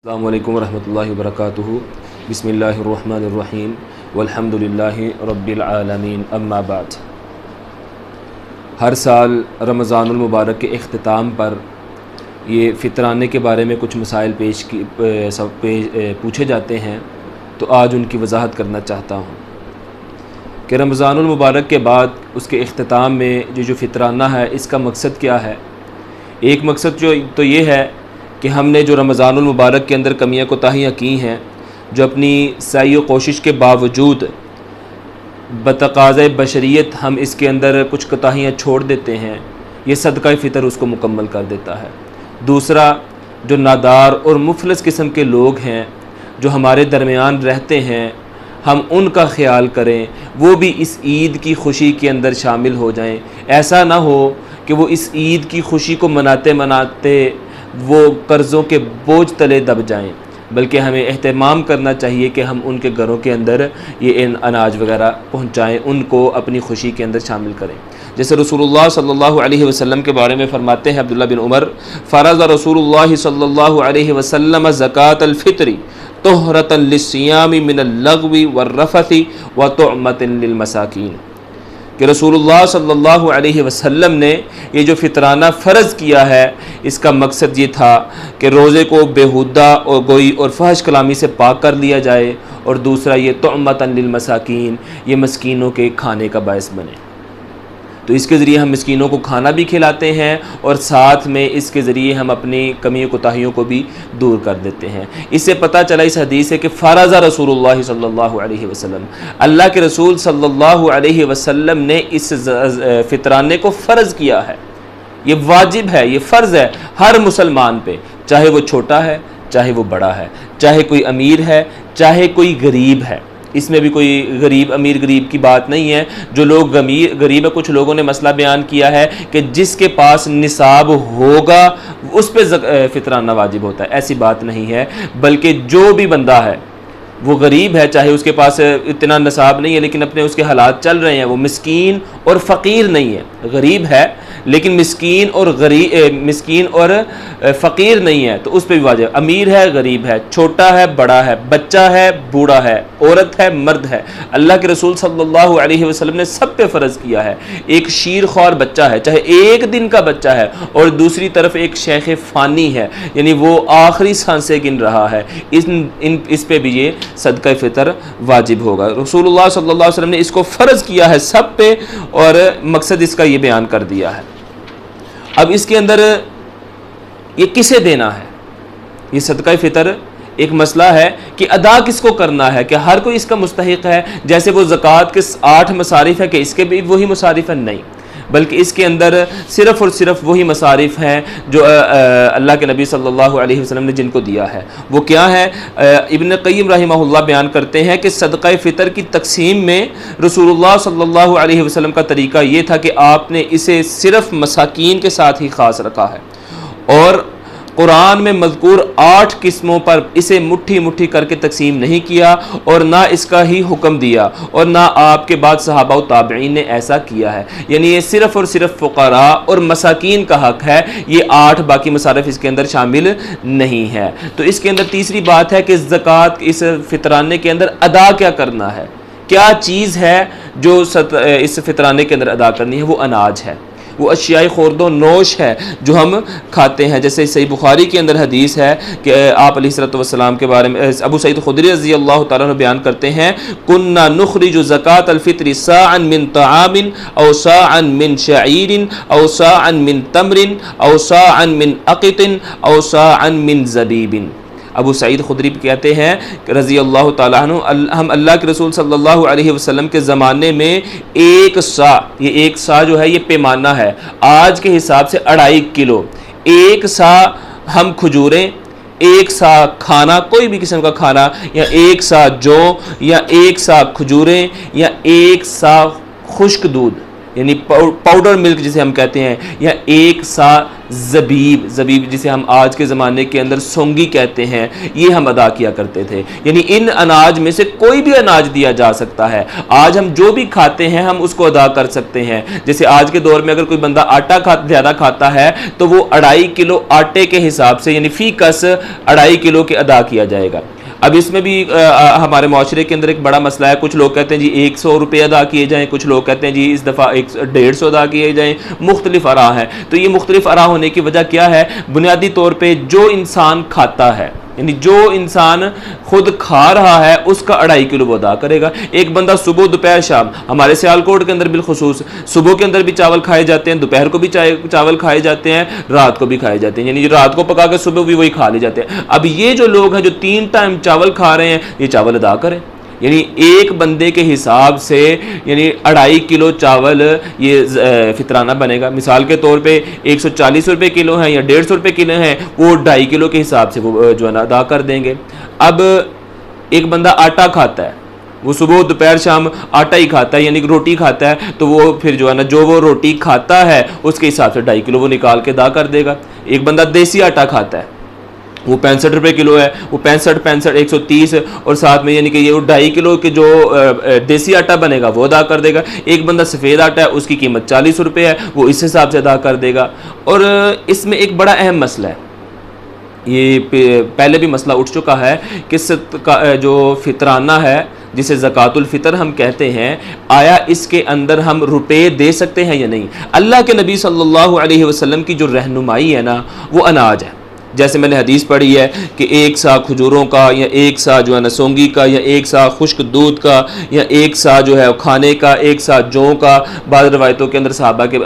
السلام علیکم ورحمۃ اللہ وبرکاتہ۔ بسم اللہ الرحمن الرحیم والحمد للہ رب العالمین، اما بعد۔ ہر سال رمضان المبارک کے اختتام پر یہ فطرانے کے بارے میں کچھ مسائل پوچھے جاتے ہیں، تو آج ان کی وضاحت کرنا چاہتا ہوں کہ رمضان المبارک کے بعد اس کے اختتام میں جو فطرانہ ہے، اس کا مقصد کیا ہے۔ ایک مقصد تو یہ ہے کہ ہم نے جو رمضان المبارک کے اندر کمیاں کوتاہیاں کی ہیں، جو اپنی سعی و کوشش کے باوجود بتقاضۂ بشریت ہم اس کے اندر کچھ کوتاہیاں چھوڑ دیتے ہیں، یہ صدقہ فطر اس کو مکمل کر دیتا ہے۔ دوسرا، جو نادار اور مفلس قسم کے لوگ ہیں جو ہمارے درمیان رہتے ہیں، ہم ان کا خیال کریں، وہ بھی اس عید کی خوشی کے اندر شامل ہو جائیں۔ ایسا نہ ہو کہ وہ اس عید کی خوشی کو مناتے وہ قرضوں کے بوجھ تلے دب جائیں، بلکہ ہمیں اہتمام کرنا چاہیے کہ ہم ان کے گھروں کے اندر یہ اناج وغیرہ پہنچائیں، ان کو اپنی خوشی کے اندر شامل کریں۔ جیسے رسول اللہ صلی اللہ علیہ وسلم کے بارے میں فرماتے ہیں عبداللہ بن عمر، فرض رسول اللہ صلی اللہ علیہ وسلم زکوٰۃ الفطر طہرۃ للصیام من اللغو والرفث وطعمۃ للمساکین، کہ رسول اللہ صلی اللہ علیہ وسلم نے یہ جو فطرانہ فرض کیا ہے، اس کا مقصد یہ تھا کہ روزے کو بیہودہ اور گوئی اور فحش کلامی سے پاک کر لیا جائے، اور دوسرا یہ طعمۃ للمساکین، یہ مسکینوں کے کھانے کا باعث بنے۔ تو اس کے ذریعے ہم مسکینوں کو کھانا بھی کھلاتے ہیں، اور ساتھ میں اس کے ذریعے ہم اپنی کمی و کوتاہیوں کو بھی دور کر دیتے ہیں۔ اس سے پتہ چلا اس حدیث ہے کہ فرض رسول اللہ صلی اللہ علیہ وسلم، اللہ کے رسول صلی اللہ علیہ وسلم نے اس فطرانے کو فرض کیا ہے۔ یہ واجب ہے، یہ فرض ہے ہر مسلمان پہ، چاہے وہ چھوٹا ہے، چاہے وہ بڑا ہے، چاہے کوئی امیر ہے، چاہے کوئی غریب ہے۔ اس میں بھی کوئی امیر غریب کی بات نہیں ہے۔ جو لوگ غریب ہے، کچھ لوگوں نے مسئلہ بیان کیا ہے کہ جس کے پاس نصاب ہوگا اس پہ فطرانہ واجب ہوتا ہے، ایسی بات نہیں ہے، بلکہ جو بھی بندہ ہے وہ غریب ہے، چاہے اس کے پاس اتنا نصاب نہیں ہے لیکن اپنے اس کے حالات چل رہے ہیں، وہ مسکین اور فقیر نہیں ہے، غریب ہے لیکن مسکین اور فقیر نہیں ہے، تو اس پہ بھی واجب۔ امیر ہے، غریب ہے، چھوٹا ہے، بڑا ہے، بچہ ہے، بوڑھا ہے، عورت ہے، مرد ہے، اللہ کے رسول صلی اللہ علیہ وسلم نے سب پہ فرض کیا ہے۔ ایک شیر خوار بچہ ہے، چاہے ایک دن کا بچہ ہے، اور دوسری طرف ایک شیخ فانی ہے، یعنی وہ آخری سانسیں گن رہا ہے، اس پہ بھی یہ صدقہ فطر واجب ہوگا۔ رسول اللہ صلی اللہ علیہ وسلم نے اس کو فرض کیا ہے سب پہ، اور مقصد اس کا یہ بیان کر دیا ہے۔ اب اس کے اندر یہ کسے دینا ہے، یہ صدقہ فطر ایک مسئلہ ہے کہ ادا کس کو کرنا ہے، کہ ہر کوئی اس کا مستحق ہے۔ جیسے وہ زکوٰۃ کے 8 مصارف ہے کہ اس کے بھی وہی مصارف ہیں، نہیں، بلکہ اس کے اندر صرف اور صرف وہی مصارف ہیں جو اللہ کے نبی صلی اللہ علیہ وسلم نے جن کو دیا ہے۔ وہ کیا ہے؟ ابن قیم رحمہ اللہ بیان کرتے ہیں کہ صدقہ فطر کی تقسیم میں رسول اللہ صلی اللہ علیہ وسلم کا طریقہ یہ تھا کہ آپ نے اسے صرف مساکین کے ساتھ ہی خاص رکھا ہے، اور قرآن میں مذکور 8 قسموں پر اسے مٹھی مٹھی کر کے تقسیم نہیں کیا، اور نہ اس کا ہی حکم دیا، اور نہ آپ کے بعد صحابہ و تابعین نے ایسا کیا ہے۔ یعنی یہ صرف اور صرف فقراء اور مساکین کا حق ہے، یہ 8 باقی مصارف اس کے اندر شامل نہیں ہے۔ تو اس کے اندر تیسری بات ہے کہ زکوٰۃ اس فطرانے کے اندر ادا کیا کرنا ہے، کیا چیز ہے جو اس فطرانے کے اندر ادا کرنی ہے۔ وہ اناج ہے، وہ اشیاء خورد و نوش ہے جو ہم کھاتے ہیں۔ جیسے صحیح بخاری کے اندر حدیث ہے کہ آپ علیہ الصلوۃ والسلام کے بارے میں ابو سعید خدری رضی اللہ تعالیٰ عنہ بیان کرتے ہیں، کنا نخرج زکوٰۃ الفطر صاعا من طعام او صاعا من شعیر او صاعا من تمر او صاعا من اقط او صاعا من زبیب۔ ابو سعید خدری کہتے ہیں رضی اللہ تعالیٰ عنہ، ہم اللہ کے رسول صلی اللہ علیہ وسلم کے زمانے میں 1 سا، یہ 1 سا جو ہے یہ پیمانہ ہے، آج کے حساب سے 2.5 کلو، 1 سا ہم کھجوریں، 1 سا کھانا، کوئی بھی قسم کا کھانا، یا 1 سا جو، یا 1 سا کھجوریں، یا 1 سا خشک دودھ، یعنی پاؤڈر ملک جسے ہم کہتے ہیں، یا 1 سا زبیب جسے ہم آج کے زمانے کے اندر سونگی کہتے ہیں، یہ ہم ادا کیا کرتے تھے۔ یعنی ان اناج میں سے کوئی بھی اناج دیا جا سکتا ہے۔ آج ہم جو بھی کھاتے ہیں ہم اس کو ادا کر سکتے ہیں۔ جیسے آج کے دور میں اگر کوئی بندہ آٹا زیادہ کھاتا ہے تو وہ 2.5 کلو آٹے کے حساب سے، یعنی فی کس 2.5 کلو کے ادا کیا جائے گا۔ اب اس میں بھی ہمارے معاشرے کے اندر ایک بڑا مسئلہ ہے، کچھ لوگ کہتے ہیں جی 100 روپے ادا کیے جائیں، کچھ لوگ کہتے ہیں جی اس دفعہ 150 ادا کیے جائیں، مختلف آراء ہیں۔ تو یہ مختلف آراء ہونے کی وجہ کیا ہے؟ بنیادی طور پہ جو انسان کھاتا ہے، یعنی جو انسان خود کھا رہا ہے اس کا 2.5 کلو وہ ادا کرے گا۔ ایک بندہ صبح دوپہر شام، ہمارے سیالکوٹ کے اندر بالخصوص صبح کے اندر بھی چاول کھائے جاتے ہیں، دوپہر کو بھی چاول کھائے جاتے ہیں، رات کو بھی کھائے جاتے ہیں، یعنی رات کو پکا کے صبح بھی وہی کھا لے جاتے ہیں۔ اب یہ جو لوگ ہیں جو 3 ٹائم چاول کھا رہے ہیں، یہ چاول ادا کریں۔ یعنی ایک بندے کے حساب سے یعنی 2.5 کلو چاول یہ فطرانہ بنے گا۔ مثال کے طور پہ 140 روپے کلو ہیں یا 150 روپے کلو ہیں، وہ 2.5 کلو کے حساب سے وہ جو ہے نا ادا کر دیں گے۔ اب ایک بندہ آٹا کھاتا ہے، وہ صبح دوپہر شام آٹا ہی کھاتا ہے، یعنی روٹی کھاتا ہے، تو وہ پھر جو ہے نا جو وہ روٹی کھاتا ہے اس کے حساب سے 2.5 کلو وہ نکال کے ادا کر دے گا۔ ایک بندہ دیسی آٹا کھاتا ہے، وہ 65 روپے کلو ہے، وہ 65 130 اور ساتھ میں یعنی کہ یہ 2.5 کلو کے جو دیسی آٹا بنے گا وہ ادا کر دے گا۔ ایک بندہ سفید آٹا ہے، اس کی قیمت 40 روپے ہے، وہ اس حساب سے ادا کر دے گا۔ اور اس میں ایک بڑا اہم مسئلہ ہے، یہ پہلے بھی مسئلہ اٹھ چکا ہے کہ جو فطرانہ ہے جسے زکوٰۃ الفطر ہم کہتے ہیں، آیا اس کے اندر ہم روپے دے سکتے ہیں یا نہیں؟ اللہ کے نبی صلی اللہ علیہ وسلم کی جو رہنمائی ہے نا، وہ اناج ہے۔ جیسے میں نے حدیث پڑھی ہے کہ 1 سا کھجوروں کا، یا 1 سا جو ہے نا سونگی کا، یا 1 سا خشک دودھ کا، یا 1 سا جو ہے کھانے کا، 1 سا جو کا۔ بعض روایتوں کے اندر صحابہ کے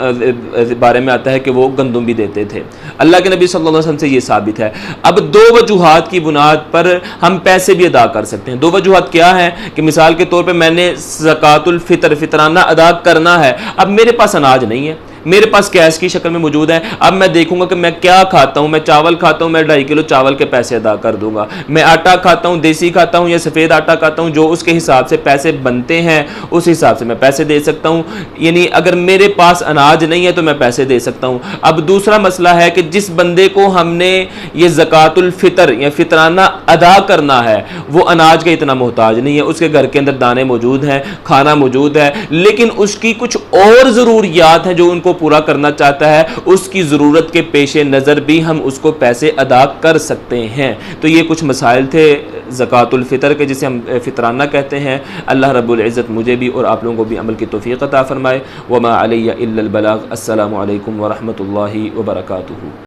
بارے میں آتا ہے کہ وہ گندم بھی دیتے تھے۔ اللہ کے نبی صلی اللہ علیہ وسلم سے یہ ثابت ہے۔ اب 2 وجوہات کی بنیاد پر ہم پیسے بھی ادا کر سکتے ہیں۔ 2 وجوہات کیا ہیں کہ مثال کے طور پہ میں نے زکوٰۃ الفطر فطرانہ ادا کرنا ہے، اب میرے پاس اناج نہیں ہے، میرے پاس کیش کی شکل میں موجود ہے، اب میں دیکھوں گا کہ میں کیا کھاتا ہوں۔ میں چاول کھاتا ہوں، میں 2.5 کلو چاول کے پیسے ادا کر دوں گا۔ میں آٹا کھاتا ہوں، دیسی کھاتا ہوں یا سفید آٹا کھاتا ہوں، جو اس کے حساب سے پیسے بنتے ہیں اس حساب سے میں پیسے دے سکتا ہوں۔ یعنی اگر میرے پاس اناج نہیں ہے تو میں پیسے دے سکتا ہوں۔ اب دوسرا مسئلہ ہے کہ جس بندے کو ہم نے یہ زکوٰۃ الفطر یا فطرانہ ادا کرنا ہے، وہ اناج کا اتنا محتاج نہیں ہے، اس کے گھر کے اندر دانے موجود ہیں، کھانا موجود ہے، لیکن اس کی کچھ اور ضروریات ہیں جو ان کو پورا کرنا چاہتا ہے، اس کی ضرورت کے پیش نظر بھی ہم اس کو پیسے ادا کر سکتے ہیں۔ تو یہ کچھ مسائل تھے زکوٰۃ الفطر کے جسے ہم فطرانہ کہتے ہیں۔ اللہ رب العزت مجھے بھی اور آپ لوگوں کو بھی عمل کی توفیق عطا فرمائے۔ وما علی الا البلاغ۔ السلام علیکم ورحمۃ اللہ وبرکاتہ۔